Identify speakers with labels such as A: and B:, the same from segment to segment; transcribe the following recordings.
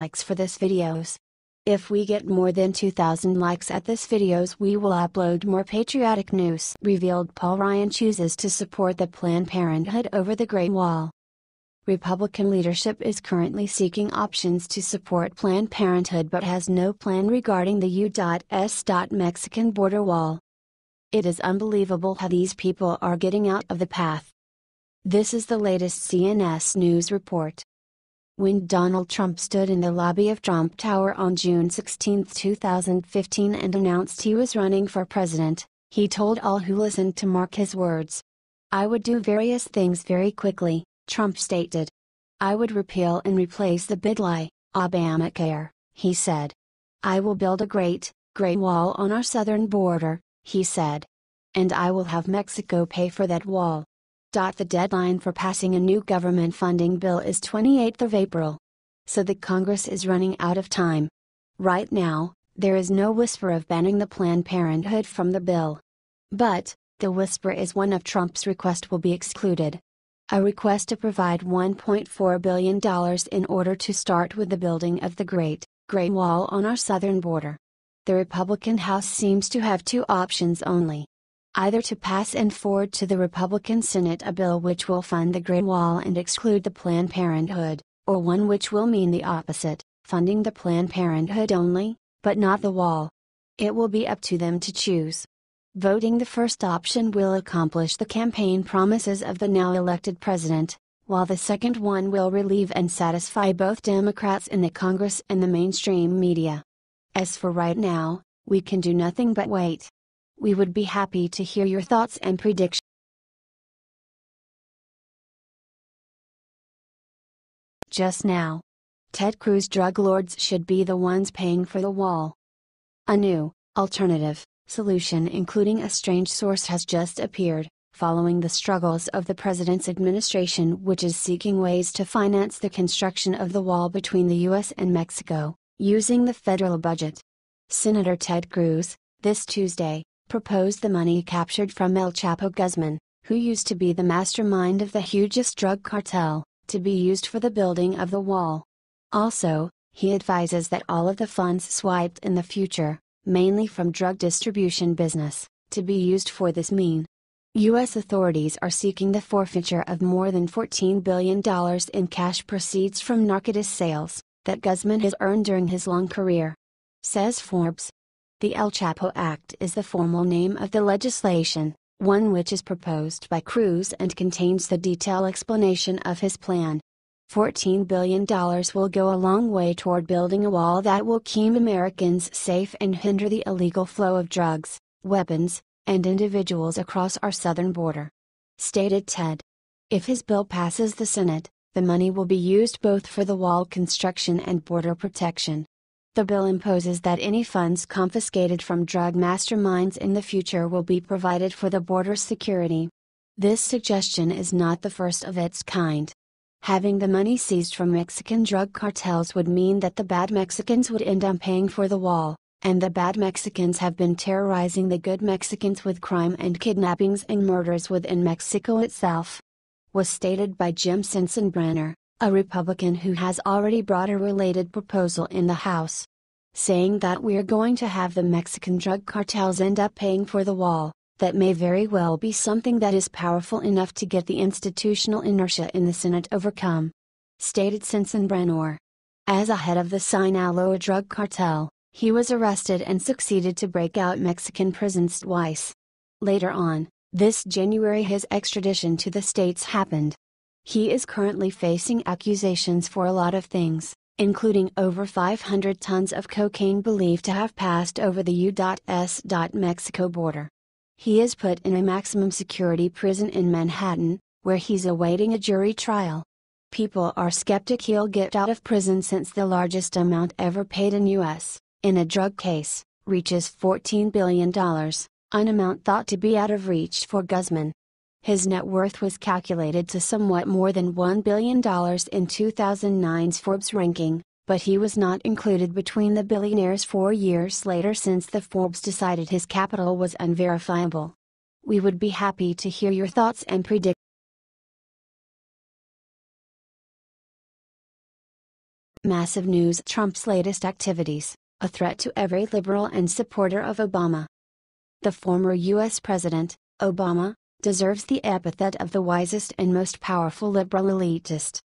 A: likes for this videos. If we get more than 2,000 likes at this videos, we will upload more patriotic news. Revealed Paul Ryan chooses to support the Planned Parenthood over the Great Wall. Republican leadership is currently seeking options to support Planned Parenthood but has no plan regarding the U.S. Mexican border wall. It is unbelievable how these people are getting out of the path. This is the latest CNS News report. When Donald Trump stood in the lobby of Trump Tower on June 16, 2015 and announced he was running for president, he told all who listened to mark his words. "I would do various things very quickly," Trump stated. "I would repeal and replace the big lie, Obamacare," he said. "I will build a great wall on our southern border," he said. "And I will have Mexico pay for that wall." The deadline for passing a new government funding bill is 28th of April. So the Congress is running out of time. Right now, there is no whisper of banning the Planned Parenthood from the bill. But, the whisper is one of Trump's request will be excluded. A request to provide $1.4 billion in order to start with the building of the Great Wall on our southern border. The Republican House seems to have two options only. Either to pass and forward to the Republican Senate a bill which will fund the Great Wall and exclude the Planned Parenthood, or one which will mean the opposite, funding the Planned Parenthood only, but not the wall. It will be up to them to choose. Voting the first option will accomplish the campaign promises of the now elected president, while the second one will relieve and satisfy both Democrats in the Congress and the mainstream media. As for right now, we can do nothing but wait. We would be happy to hear your thoughts and predictions. Just now. Ted Cruz drug lords should be the ones paying for the wall. A new, alternative, solution including a strange source has just appeared, following the struggles of the president's administration which is seeking ways to finance the construction of the wall between the U.S. and Mexico, using the federal budget. Senator Ted Cruz, this Tuesday, proposed the money captured from El Chapo Guzman, who used to be the mastermind of the hugest drug cartel, to be used for the building of the wall. Also, he advises that all of the funds swiped in the future, mainly from drug distribution business, to be used for this mean. U.S. authorities are seeking the forfeiture of more than $14 billion in cash proceeds from narcotics sales, that Guzman has earned during his long career. Says Forbes. The El Chapo Act is the formal name of the legislation, one which is proposed by Cruz and contains the detailed explanation of his plan. $14 billion will go a long way toward building a wall that will keep Americans safe and hinder the illegal flow of drugs, weapons, and individuals across our southern border. Stated Ted. If his bill passes the Senate, the money will be used both for the wall construction and border protection. The bill imposes that any funds confiscated from drug masterminds in the future will be provided for the border security. This suggestion is not the first of its kind. Having the money seized from Mexican drug cartels would mean that the bad Mexicans would end up paying for the wall, and the bad Mexicans have been terrorizing the good Mexicans with crime and kidnappings and murders within Mexico itself. Was stated by Jim Sensenbrenner, a Republican who has already brought a related proposal in the House. Saying that we're going to have the Mexican drug cartels end up paying for the wall, that may very well be something that is powerful enough to get the institutional inertia in the Senate overcome. Stated Sensenbrenner. As a head of the Sinaloa drug cartel, he was arrested and succeeded to break out Mexican prisons twice. Later on, this January his extradition to the States happened. He is currently facing accusations for a lot of things, including over 500 tons of cocaine believed to have passed over the U.S. Mexico border. He is put in a maximum security prison in Manhattan, where he's awaiting a jury trial. People are skeptic he'll get out of prison since the largest amount ever paid in U.S., in a drug case, reaches $14 billion, an amount thought to be out of reach for Guzman. His net worth was calculated to somewhat more than $1 billion in 2009's Forbes ranking, but he was not included between the billionaires 4 years later since the Forbes decided his capital was unverifiable. We would be happy to hear your thoughts and predict Massive news: Trump's latest activities, a threat to every liberal and supporter of Obama. The former U.S. President, Obama, deserves the epithet of the wisest and most powerful liberal elitist.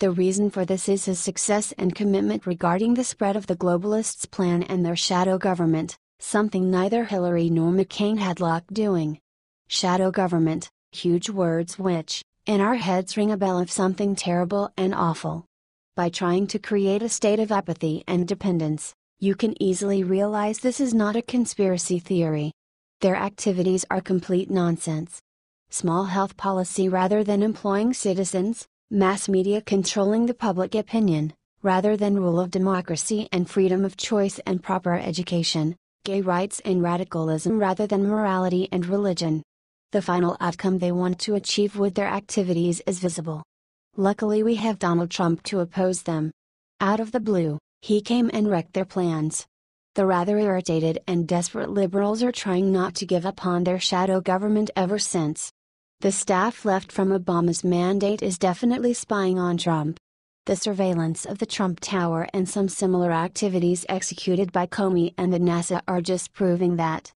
A: The reason for this is his success and commitment regarding the spread of the globalists' plan and their shadow government, something neither Hillary nor McCain had luck doing. Shadow government, huge words which, in our heads, ring a bell of something terrible and awful. By trying to create a state of apathy and dependence, you can easily realize this is not a conspiracy theory. Their activities are complete nonsense. Small health policy rather than employing citizens, mass media controlling the public opinion, rather than rule of democracy and freedom of choice and proper education, gay rights and radicalism rather than morality and religion. The final outcome they want to achieve with their activities is visible. Luckily we have Donald Trump to oppose them. Out of the blue, he came and wrecked their plans. The rather irritated and desperate liberals are trying not to give up on their shadow government ever since. The staff left from Obama's mandate is definitely spying on Trump. The surveillance of the Trump Tower and some similar activities executed by Comey and the NASA are just proving that.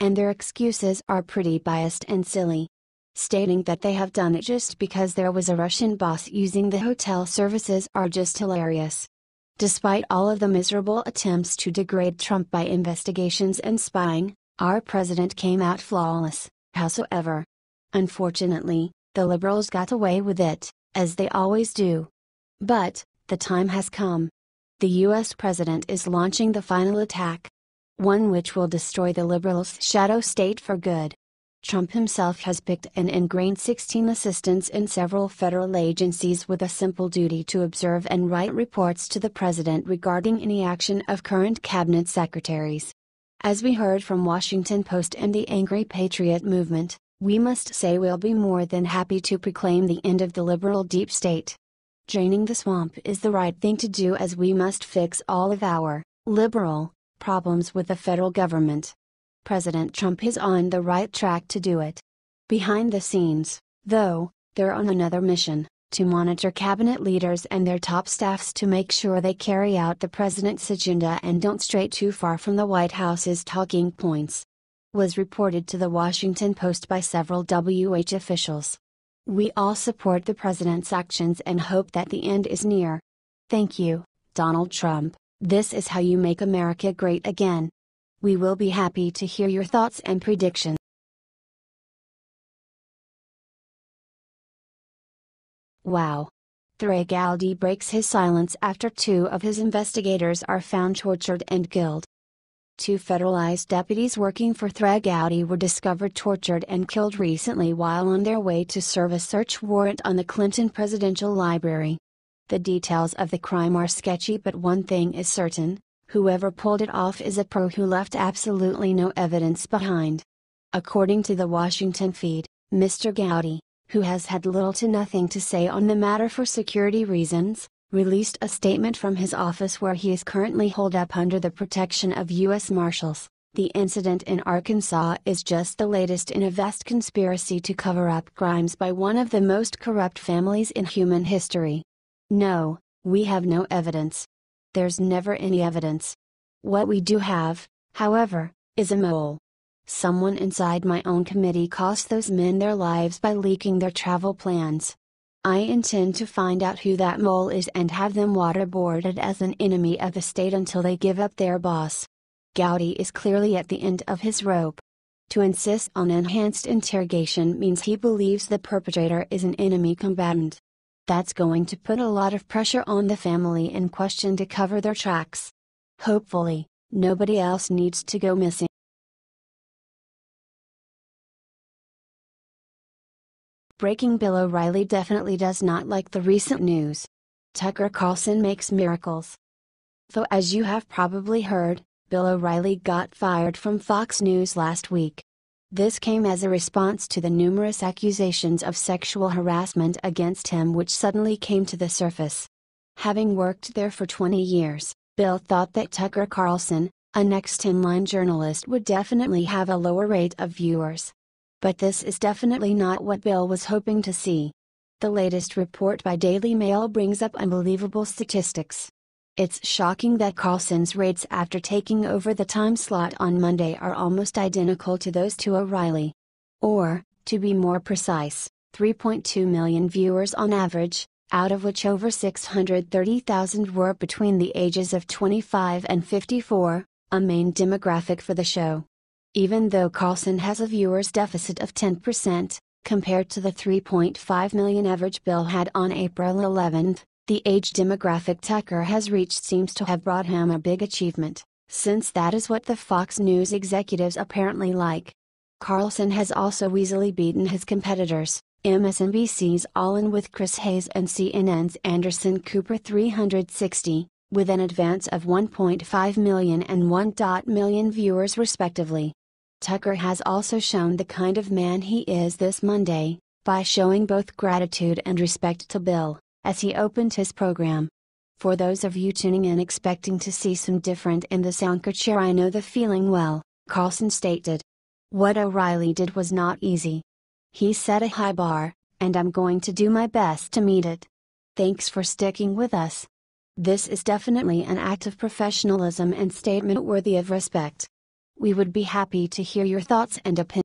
A: And their excuses are pretty biased and silly. Stating that they have done it just because there was a Russian boss using the hotel services are just hilarious. Despite all of the miserable attempts to degrade Trump by investigations and spying, our president came out flawless, howsoever. Unfortunately, the liberals got away with it, as they always do. But, the time has come. The US president is launching the final attack. One which will destroy the liberals' shadow state for good. Trump himself has picked and ingrained 16 assistants in several federal agencies with a simple duty to observe and write reports to the president regarding any action of current cabinet secretaries. As we heard from Huffington Post and the Angry Patriot movement, we must say we'll be more than happy to proclaim the end of the liberal deep state. Draining the swamp is the right thing to do, as we must fix all of our liberal problems with the federal government. President Trump is on the right track to do it. Behind the scenes, though, they're on another mission: to monitor cabinet leaders and their top staffs to make sure they carry out the president's agenda and don't stray too far from the White House's talking points. Was reported to the Huffington Post by several WH officials. We all support the president's actions and hope that the end is near. Thank you, Donald Trump. This is how you make America great again. We will be happy to hear your thoughts and predictions. Wow. Gowdy breaks his silence after 2 of his investigators are found tortured and killed. 2 federalized deputies working for Gowdy were discovered tortured and killed recently while on their way to serve a search warrant on the Clinton Presidential Library. The details of the crime are sketchy, but one thing is certain: whoever pulled it off is a pro who left absolutely no evidence behind. According to the Washington feed, Mr. Gowdy, who has had little to nothing to say on the matter for security reasons, released a statement from his office where he is currently holed up under the protection of U.S. Marshals. The incident in Arkansas is just the latest in a vast conspiracy to cover up crimes by one of the most corrupt families in human history. No, we have no evidence. There's never any evidence. What we do have, however, is a mole. Someone inside my own committee cost those men their lives by leaking their travel plans. I intend to find out who that mole is and have them waterboarded as an enemy of the state until they give up their boss. Gowdy is clearly at the end of his rope. To insist on enhanced interrogation means he believes the perpetrator is an enemy combatant. That's going to put a lot of pressure on the family in question to cover their tracks. Hopefully, nobody else needs to go missing. Breaking: Bill O'Reilly definitely does not like the recent news. Tucker Carlson makes miracles. Though, as you have probably heard, Bill O'Reilly got fired from Fox News last week. This came as a response to the numerous accusations of sexual harassment against him which suddenly came to the surface. Having worked there for 20 years, Bill thought that Tucker Carlson, a next-in-line journalist, would definitely have a lower rate of viewers. But this is definitely not what Bill was hoping to see. The latest report by Daily Mail brings up unbelievable statistics. It's shocking that Carlson's rates after taking over the time slot on Monday are almost identical to those to O'Reilly. Or, to be more precise, 3.2 million viewers on average, out of which over 630,000 were between the ages of 25 and 54, a main demographic for the show. Even though Carlson has a viewers deficit of 10%, compared to the 3.5 million average Bill had on April 11, the age demographic Tucker has reached seems to have brought him a big achievement, since that is what the Fox News executives apparently like. Carlson has also easily beaten his competitors, MSNBC's All In with Chris Hayes and CNN's Anderson Cooper 360, with an advance of 1.5 million and 1 million viewers respectively. Tucker has also shown the kind of man he is this Monday, by showing both gratitude and respect to Bill, as he opened his program. For those of you tuning in expecting to see some different in this anchor chair, I know the feeling well, Carlson stated. What O'Reilly did was not easy. He set a high bar, and I'm going to do my best to meet it. Thanks for sticking with us. This is definitely an act of professionalism and statement worthy of respect. We would be happy to hear your thoughts and opinions.